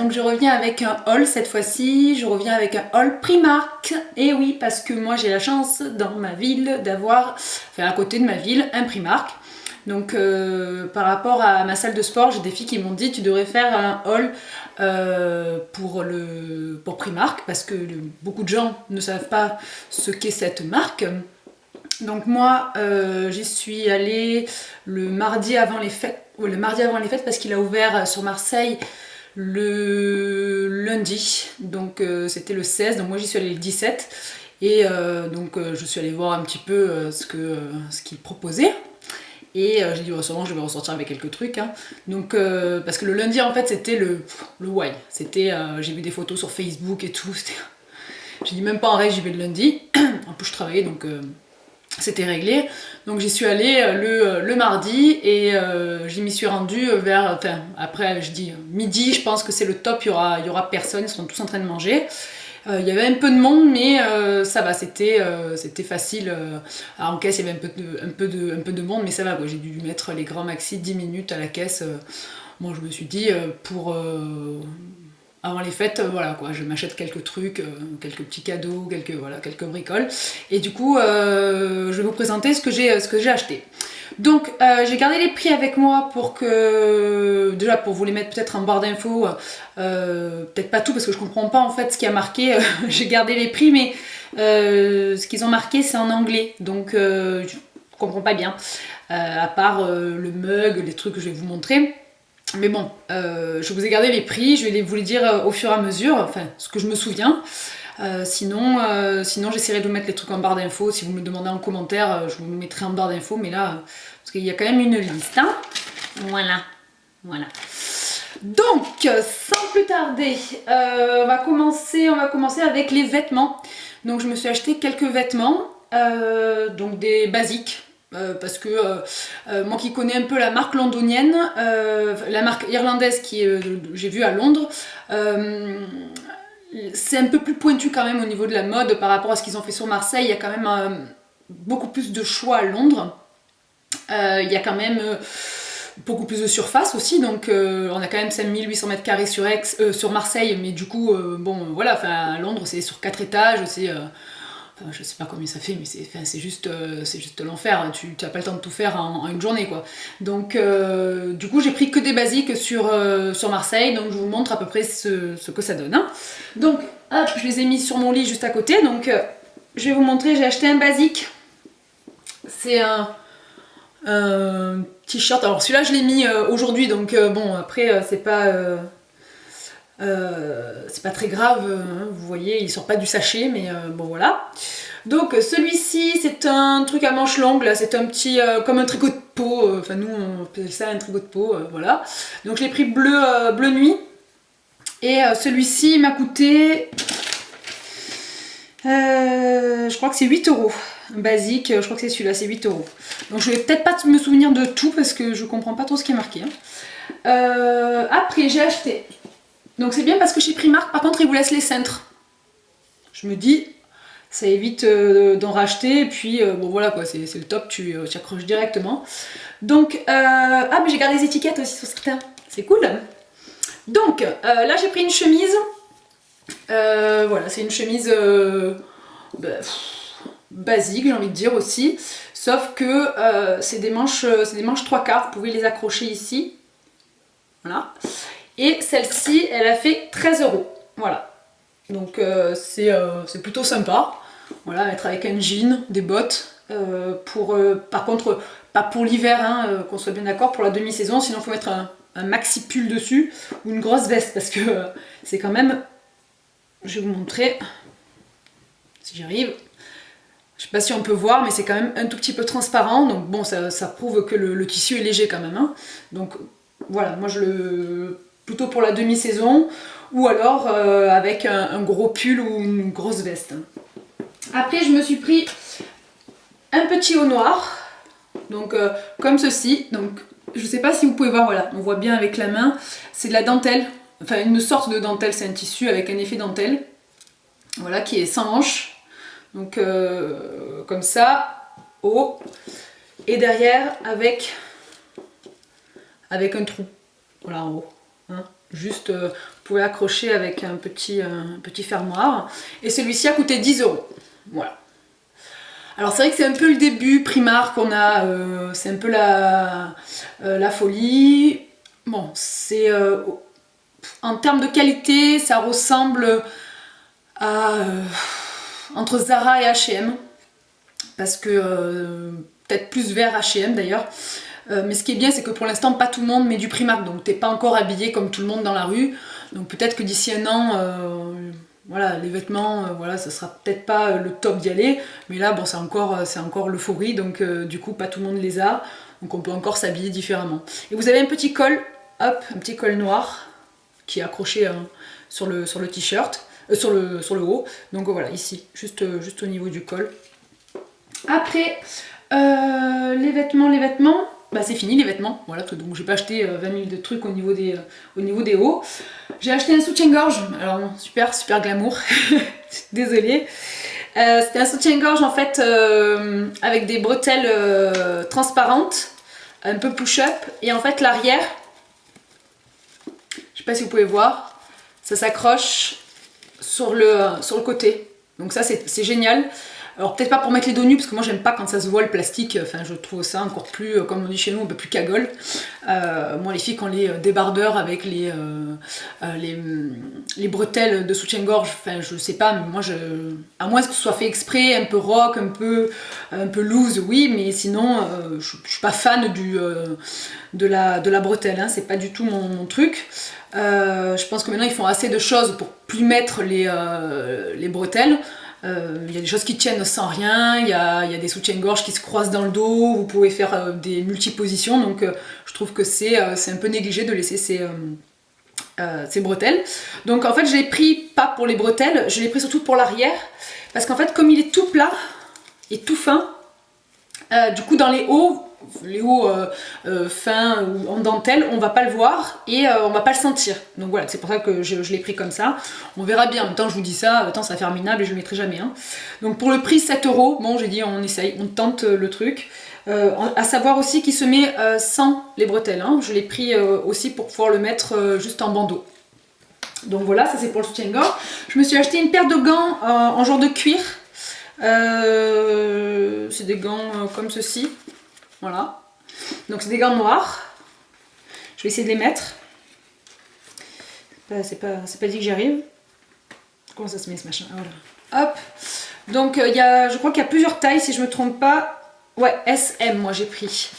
donc je reviens avec un haul cette fois-ci, je reviens avec un haul Primark. Et oui, parce que moi j'ai la chance dans ma ville d'avoir, enfin à côté de ma ville, un Primark. Donc par rapport à ma salle de sport, j'ai des filles qui m'ont dit tu devrais faire un haul pour Primark, parce que beaucoup de gens ne savent pas ce qu'est cette marque. Donc moi j'y suis allée le mardi avant les fêtes, parce qu'il a ouvert sur Marseille le lundi, donc c'était le 16, donc moi j'y suis allée le 17 et donc je suis allée voir un petit peu ce qu'il proposait. Et j'ai dit, sûrement je vais ressortir avec quelques trucs. Hein. Donc, parce que le lundi, en fait, c'était le why. C'était, j'ai vu des photos sur Facebook et tout. J'ai dit, même pas en règle, j'y vais le lundi. En plus, je travaillais, donc c'était réglé. Donc, j'y suis allée le mardi et j'y m'y suis rendue vers, enfin, après, je dis midi, je pense que c'est le top, il y aura personne, ils seront tous en train de manger. Il y avait un peu de monde, mais ça va, c'était facile. En caisse, il y avait un peu de monde, mais ça va, quoi. J'ai dû mettre les grands maxi 10 minutes à la caisse. Bon, je me suis dit, avant les fêtes, voilà, quoi, je m'achète quelques trucs, quelques petits cadeaux, quelques bricoles. Et du coup, je vais vous présenter ce que j'ai acheté. Donc j'ai gardé les prix avec moi pour vous les mettre peut-être en barre d'infos, peut-être pas tout parce que je comprends pas en fait ce qui a marqué, j'ai gardé les prix mais ce qu'ils ont marqué c'est en anglais, donc je comprends pas bien, à part le mug, les trucs que je vais vous montrer. Mais bon, je vous ai gardé les prix, je vais vous les dire au fur et à mesure, enfin ce que je me souviens. Sinon j'essaierai de vous mettre les trucs en barre d'infos. Si vous me le demandez en commentaire, je vous mettrai en barre d'infos. Mais là, parce qu'il y a quand même une liste. Hein. Voilà. Donc, sans plus tarder, on va commencer avec les vêtements. Donc, je me suis acheté quelques vêtements, donc des basiques. Parce que moi qui connais un peu la marque londonienne, la marque irlandaise j'ai vu à Londres, c'est un peu plus pointu quand même au niveau de la mode par rapport à ce qu'ils ont fait sur Marseille. Il y a quand même beaucoup plus de choix à Londres. Il y a quand même beaucoup plus de surface aussi, donc on a quand même 5800 mètres carrés sur Marseille, mais du coup, bon voilà, enfin à Londres c'est sur 4 étages, c'est... Enfin, je sais pas combien ça fait, mais c'est juste l'enfer. Tu n'as pas le temps de tout faire en une journée, quoi. Donc, du coup, j'ai pris que des basiques sur Marseille, donc je vous montre à peu près ce que ça donne. Hein. Donc, hop, je les ai mis sur mon lit juste à côté. Donc, je vais vous montrer. J'ai acheté un basique. C'est un t-shirt. Alors, celui-là, je l'ai mis aujourd'hui, donc bon, après, c'est pas très grave, hein, vous voyez, il sort pas du sachet, mais bon voilà. Donc celui-ci, c'est un truc à manches longues, là, c'est un petit, comme un tricot de peau, enfin nous on appelle ça un tricot de peau, voilà. Donc je l'ai pris bleu nuit, et celui-ci m'a coûté, je crois que c'est 8 €. Basique, je crois que c'est celui-là, c'est 8 €. Donc je vais peut-être pas me souvenir de tout, parce que je comprends pas trop ce qui est marqué. Hein. Après j'ai acheté... Donc c'est bien parce que chez Primark, par contre, ils vous laissent les cintres. Je me dis, ça évite d'en racheter, et puis bon voilà quoi, c'est le top, tu accroches directement. Donc, mais j'ai gardé les étiquettes aussi sur certains, c'est cool. Donc, là j'ai pris une chemise, voilà, c'est une chemise basique, j'ai envie de dire aussi, sauf que c'est des manches 3/4, vous pouvez les accrocher ici, voilà. Et celle-ci, elle a fait 13 €. Voilà. Donc c'est plutôt sympa. Voilà, être avec un jean, des bottes. Par contre, pas pour l'hiver, hein, qu'on soit bien d'accord, pour la demi-saison. Sinon, il faut mettre un maxi pull dessus ou une grosse veste parce que c'est quand même... Je vais vous montrer si j'arrive. Je sais pas si on peut voir, mais c'est quand même un tout petit peu transparent. Donc bon, ça prouve que le tissu est léger quand même. Hein. Donc voilà, moi plutôt pour la demi-saison, ou alors avec un gros pull ou une grosse veste. Après, je me suis pris un petit haut noir, donc comme ceci. Donc, je sais pas si vous pouvez voir, voilà, on voit bien avec la main, c'est de la dentelle, enfin une sorte de dentelle, c'est un tissu avec un effet dentelle, voilà, qui est sans manches. Donc, comme ça, haut, et derrière avec un trou, voilà en haut. Hein, juste pouvez accrocher avec un petit fermoir. Et celui-ci a coûté 10 €. Voilà. Alors c'est vrai que c'est un peu le début, Primark, on a, c'est un peu la folie. Bon, c'est en termes de qualité, ça ressemble à entre Zara et H&M, parce que peut-être plus vers H&M d'ailleurs. Mais ce qui est bien, c'est que pour l'instant, pas tout le monde met du Primark, donc t'es pas encore habillé comme tout le monde dans la rue. Donc peut-être que d'ici un an, voilà, les vêtements, voilà, ça sera peut-être pas le top d'y aller, mais là, bon, c'est encore l'euphorie, donc du coup, pas tout le monde les a, donc on peut encore s'habiller différemment. Et vous avez un petit col, hop, un petit col noir qui est accroché sur le t-shirt, sur le haut. Donc voilà, ici, juste au niveau du col. Après, les vêtements, bah c'est fini les vêtements, voilà, donc j'ai pas acheté 20 000 de trucs au niveau des hauts. J'ai acheté un soutien-gorge, alors super glamour, désolée. C'était un soutien-gorge en fait avec des bretelles transparentes, un peu push-up, et en fait l'arrière, je sais pas si vous pouvez voir, ça s'accroche sur le côté, donc ça c'est génial. Alors peut-être pas pour mettre les dos nus, parce que moi j'aime pas quand ça se voit le plastique, enfin je trouve ça encore plus, comme on dit chez nous, un peu plus cagole. Moi les filles, quand les débardeurs avec les bretelles de soutien-gorge, enfin je sais pas, mais moi à moins que ce soit fait exprès, un peu rock, un peu loose, oui, mais sinon je suis pas fan de la bretelle, hein, c'est pas du tout mon truc. Je pense que maintenant ils font assez de choses pour plus mettre les bretelles. Il y a des choses qui tiennent sans rien, il y a des soutiens-gorge qui se croisent dans le dos, vous pouvez faire des multipositions, donc je trouve que c'est un peu négligé de laisser ces bretelles. Donc en fait je l'ai pris pas pour les bretelles, je l'ai pris surtout pour l'arrière, parce qu'en fait comme il est tout plat et tout fin, du coup dans les hauts fins ou en dentelle, on va pas le voir et on va pas le sentir. Donc voilà, c'est pour ça que je l'ai pris comme ça. On verra bien, en même temps je vous dis ça, ça va faire minable et je le mettrai jamais. Hein. Donc pour le prix 7 €, bon j'ai dit on essaye, on tente le truc. À savoir aussi qu'il se met sans les bretelles. Hein. Je l'ai pris aussi pour pouvoir le mettre juste en bandeau. Donc voilà, ça c'est pour le soutien-gorge. Je me suis acheté une paire de gants en genre de cuir. C'est des gants comme ceci. Voilà. Donc c'est des gants noirs. Je vais essayer de les mettre. C'est pas dit que j'y arrive. Comment ça se met ce machin? Ah, voilà. Hop. Donc je crois qu'il y a plusieurs tailles si je me trompe pas. Ouais, SM moi j'ai pris.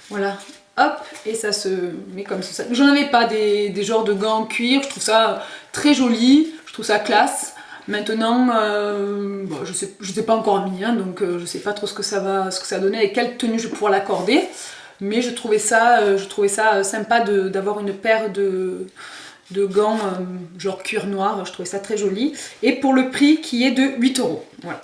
Voilà. Hop, et ça se met comme ça. J'en avais pas des genres de gants en cuir. Je trouve ça très joli. Je trouve ça classe. Maintenant, bon, je sais pas encore mis, hein, donc je sais pas trop ce que ça va donner et quelle tenue je vais pouvoir l'accorder. Mais je trouvais ça sympa d'avoir une paire de gants genre cuir noir. Je trouvais ça très joli. Et pour le prix qui est de 8 €. Voilà.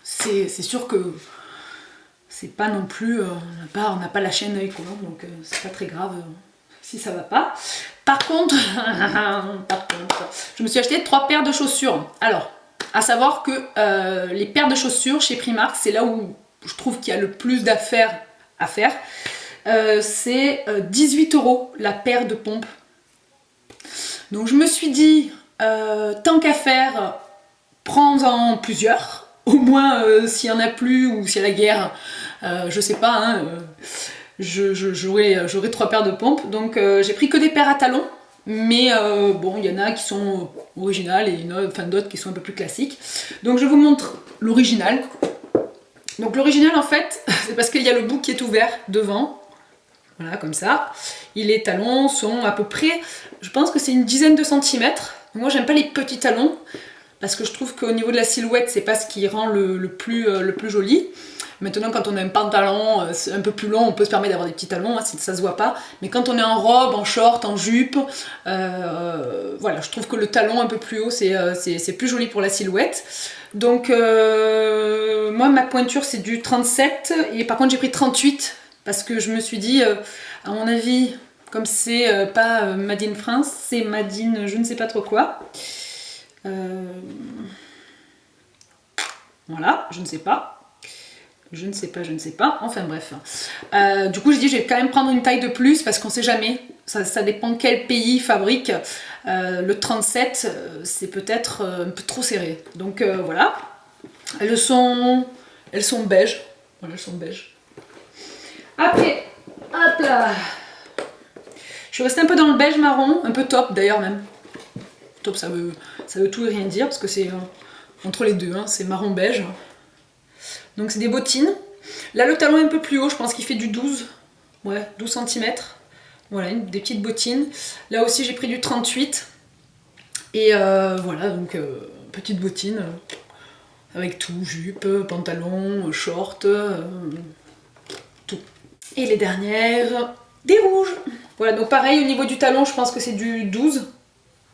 C'est sûr que c'est pas non plus, on n'a pas la chaîne œil collant, donc c'est pas très grave si ça va pas. Par contre, je me suis acheté 3 paires de chaussures. Alors, à savoir que les paires de chaussures chez Primark, c'est là où je trouve qu'il y a le plus d'affaires à faire. C'est 18 € la paire de pompes. Donc je me suis dit, tant qu'à faire, prends-en plusieurs. Au moins, s'il n'y en a plus ou s'il y a la guerre, je sais pas, hein, j'aurai 3 paires de pompes. Donc j'ai pris que des paires à talons. Mais bon, il y en a qui sont originales et d'autres qui sont un peu plus classiques. Donc je vous montre l'original. Donc l'original en fait, c'est parce qu'il y a le bout qui est ouvert devant. Voilà, comme ça. Et les talons sont à peu près, je pense que c'est une dizaine de centimètres. Moi j'aime pas les petits talons, parce que je trouve qu'au niveau de la silhouette, c'est pas ce qui rend le plus joli. Maintenant, quand on a un pantalon un peu plus long, on peut se permettre d'avoir des petits talons, hein, ça se voit pas. Mais quand on est en robe, en short, en jupe, voilà, je trouve que le talon un peu plus haut, c'est plus joli pour la silhouette. Donc, moi, ma pointure, c'est du 37, et par contre, j'ai pris 38, parce que je me suis dit, à mon avis, comme c'est pas Made in France, c'est Made in je ne sais pas trop quoi. Voilà, je ne sais pas. Je ne sais pas, je ne sais pas. Enfin bref. Du coup, j'ai dit je vais quand même prendre une taille de plus parce qu'on sait jamais. Ça dépend quel pays fabrique. Le 37, c'est peut-être un peu trop serré. Donc voilà. Elles sont beige. Voilà, elles sont beige. Après, hop là. Je suis restée un peu dans le beige marron, un peu taupe d'ailleurs même. Taupe, ça veut tout et rien dire parce que c'est entre les deux, hein, c'est marron beige. Donc c'est des bottines. Là le talon est un peu plus haut, je pense qu'il fait du 12. Ouais, 12 cm. Voilà, des petites bottines. Là aussi j'ai pris du 38. Et voilà, donc petites bottines. Avec tout, jupe, pantalon, short, tout. Et les dernières, des rouges. Voilà, donc pareil au niveau du talon, je pense que c'est du 12.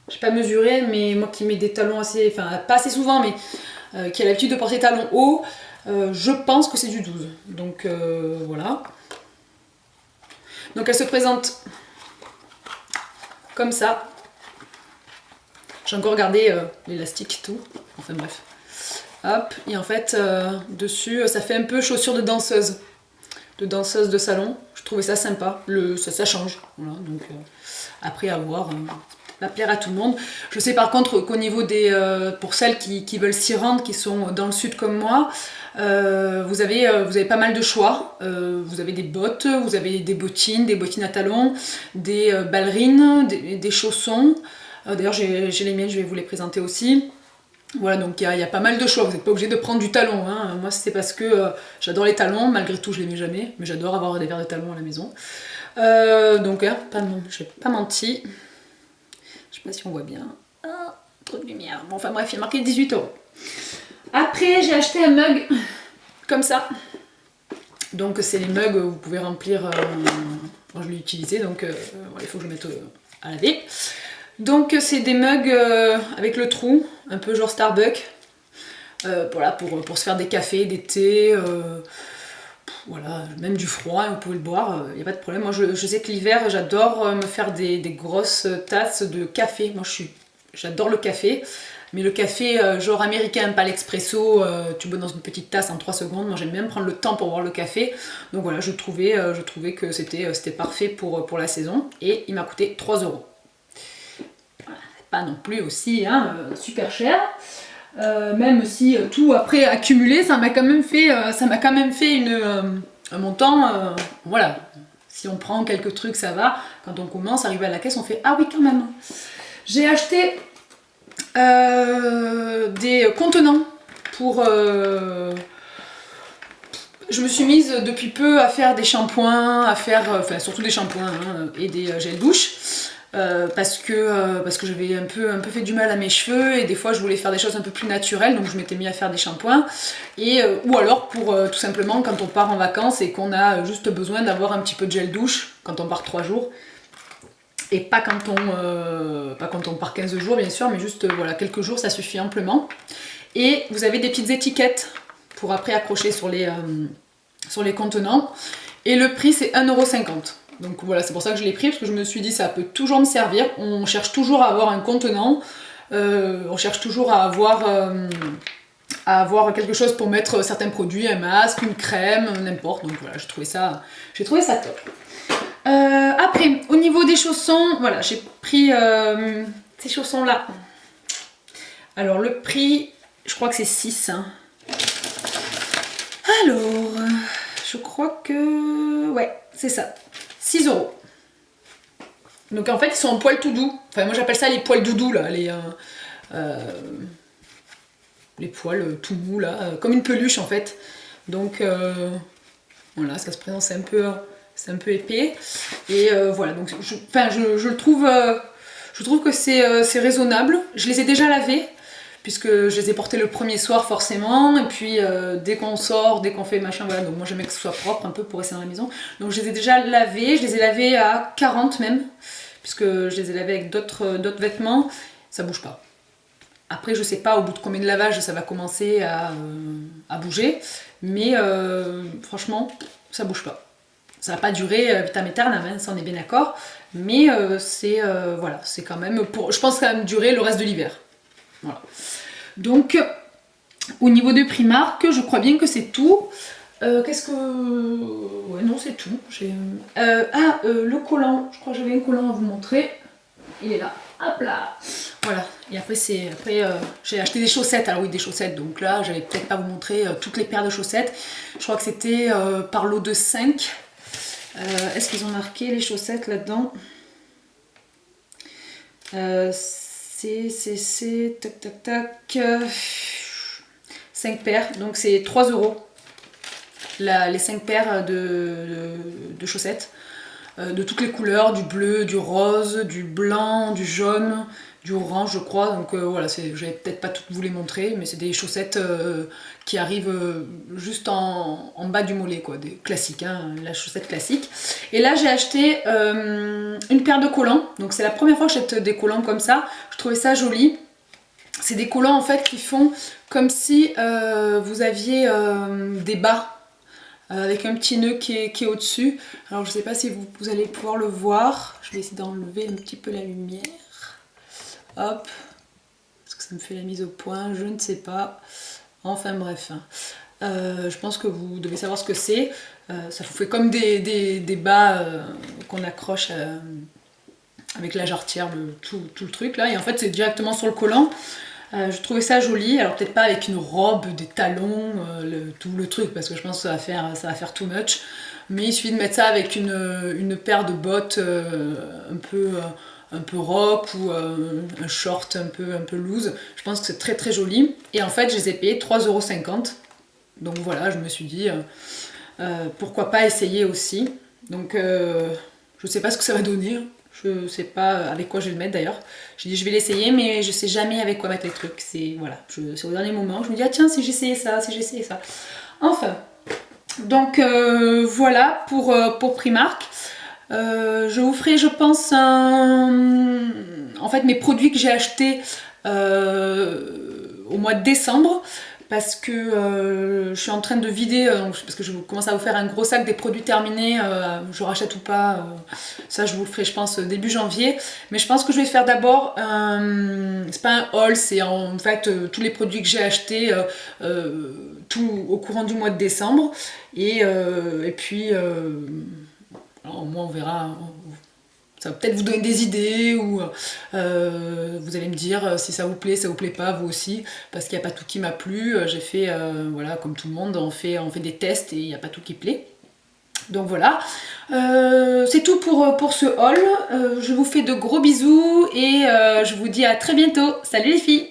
Je n'ai pas mesuré, mais moi qui mets des talons assez, enfin pas assez souvent, mais qui a l'habitude de porter des talons hauts, je pense que c'est du 12. Donc voilà. Donc elle se présente comme ça. J'ai encore gardé l'élastique, tout. Enfin bref. Hop, et en fait, dessus, ça fait un peu chaussure de danseuse de salon. Je trouvais ça sympa, ça change. Voilà, donc après à voir, va plaire à tout le monde. Je sais par contre qu'au niveau des, pour celles qui veulent s'y rendre, qui sont dans le sud comme moi, vous avez pas mal de choix. Vous avez des bottes, vous avez des bottines à talons, des ballerines, des chaussons. D'ailleurs j'ai les miennes, je vais vous les présenter aussi. Voilà, donc il y a pas mal de choix, vous n'êtes pas obligé de prendre du talon. Hein. Moi c'est parce que j'adore les talons, malgré tout je les mets jamais, mais j'adore avoir des verres de talons à la maison. Donc je n'ai pas menti. Je sais pas si on voit bien. Ah, trop de lumière. Bon, enfin bref, il y a marqué 18 €. Après j'ai acheté un mug comme ça. Donc c'est les mugs, vous pouvez remplir. Moi je l'ai utilisé, donc il faut que je le mette à laver. Donc c'est des mugs avec le trou, un peu genre Starbucks, voilà, pour se faire des cafés, des thés, voilà, même du froid, vous pouvez le boire, il n'y a pas de problème. Moi je sais que l'hiver j'adore me faire des grosses tasses de café, moi j'adore le café, mais le café genre américain, pas l'expresso, tu bois dans une petite tasse en 3 secondes, moi j'aime bien prendre le temps pour boire le café, donc voilà, je trouvais que c'était parfait pour la saison, et il m'a coûté 3 €. Pas non plus aussi super cher, même si tout après accumulé ça m'a quand même fait un montant, voilà, si on prend quelques trucs ça va, quand on commence, arriver à la caisse on fait ah oui quand même. J'ai acheté des contenants pour je me suis mise depuis peu à faire des shampoings, enfin surtout des shampoings et des gels douche. Parce que j'avais un peu fait du mal à mes cheveux et des fois je voulais faire des choses un peu plus naturelles, donc je m'étais mis à faire des shampoings, et ou alors pour tout simplement quand on part en vacances et qu'on a juste besoin d'avoir un petit peu de gel douche quand on part 3 jours, et pas quand on part 15 jours bien sûr, mais juste voilà, quelques jours ça suffit amplement. Et vous avez des petites étiquettes pour après accrocher sur les contenants, et le prix c'est 1,50 €. Donc voilà, c'est pour ça que je l'ai pris, parce que je me suis dit ça peut toujours me servir. On cherche toujours à avoir un contenant, on cherche toujours à avoir quelque chose pour mettre certains produits, un masque, une crème, n'importe. Donc voilà, j'ai trouvé ça top. Après, au niveau des chaussons, voilà, j'ai pris ces chaussons là. Alors le prix, je crois que c'est 6. Hein. Alors, je crois que... ouais, c'est ça. 6 €. Donc en fait ils sont en poil tout doux. Enfin moi j'appelle ça les poils doudous là, les poils tout mous là, comme une peluche en fait. Donc voilà, ça se présente, c'est un peu épais. Et voilà, donc je trouve que c'est raisonnable. Je les ai déjà lavés, puisque je les ai portés le premier soir forcément, et puis dès qu'on sort, dès qu'on fait machin, voilà, donc moi j'aime que ce soit propre un peu pour rester dans la maison. Donc je les ai déjà lavés, je les ai lavés à 40 même, puisque je les ai lavés avec d'autres vêtements, ça bouge pas. Après je sais pas au bout de combien de lavages ça va commencer à bouger, mais franchement ça bouge pas. Ça va pas durer vitam aeternam, hein, ça on est bien d'accord, mais voilà, c'est quand même je pense que ça va me durer le reste de l'hiver. Voilà. Donc, au niveau de Primark, je crois bien que c'est tout. Qu'est-ce que... Ouais, non, c'est tout. Le collant. Je crois que j'avais un collant à vous montrer. Il est là. Hop là. Voilà. Et après, j'ai acheté des chaussettes. Alors oui, des chaussettes. Donc là, j'allais peut-être pas vous montrer toutes les paires de chaussettes. Je crois que c'était par lot de 5. Est-ce qu'ils ont marqué les chaussettes là-dedans? Tac, tac, tac. 5 paires. Donc c'est 3 € les 5 paires de chaussettes. De toutes les couleurs, du bleu, du rose, du blanc, du jaune, du orange je crois. Donc voilà, j'avais peut-être pas toutes vous les montrer, mais c'est des chaussettes qui arrivent juste en bas du mollet, quoi, des classiques, hein, la chaussette classique. Et là j'ai acheté une paire de collants, donc c'est la première fois que j'achète des collants comme ça, je trouvais ça joli. C'est des collants en fait qui font comme si vous aviez des bas avec un petit nœud qui est au-dessus. Alors je sais pas si vous allez pouvoir le voir. Je vais essayer d'enlever un petit peu la lumière. Hop. Est-ce que ça me fait la mise au point? Je ne sais pas. Enfin bref. Je pense que vous devez savoir ce que c'est. Ça vous fait comme des bas qu'on accroche avec la jarretière, tout le truc là. Et en fait c'est directement sur le collant. Je trouvais ça joli, alors peut-être pas avec une robe, des talons, tout le truc, parce que je pense que ça va faire too much, mais il suffit de mettre ça avec une paire de bottes un peu rock ou un short un peu loose. Je pense que c'est très très joli, et en fait je les ai payés 3,50 €, donc voilà, je me suis dit pourquoi pas essayer aussi. Donc je sais pas ce que ça va donner. Je sais pas avec quoi je vais le mettre d'ailleurs. J'ai dit je vais l'essayer, mais je sais jamais avec quoi mettre les trucs. C'est voilà, c'est au dernier moment. Je me dis ah tiens si j'essayais ça, si j'essayais ça. Enfin, donc voilà pour Primark. Je vous ferai je pense en fait mes produits que j'ai achetés au mois de décembre. Parce que je suis en train de vider, parce que je commence à vous faire un gros sac des produits terminés, je rachète ou pas, ça je vous le ferai je pense début janvier. Mais je pense que je vais faire d'abord, c'est pas un haul, c'est en fait tous les produits que j'ai achetés tout au courant du mois de décembre. Et puis, alors, moi on verra. Ça va peut-être vous donner des idées ou vous allez me dire si ça vous plaît pas, vous aussi, parce qu'il n'y a pas tout qui m'a plu. J'ai fait, voilà, comme tout le monde, on fait des tests et il n'y a pas tout qui plaît. Donc voilà, c'est tout pour ce haul. Je vous fais de gros bisous et je vous dis à très bientôt. Salut les filles!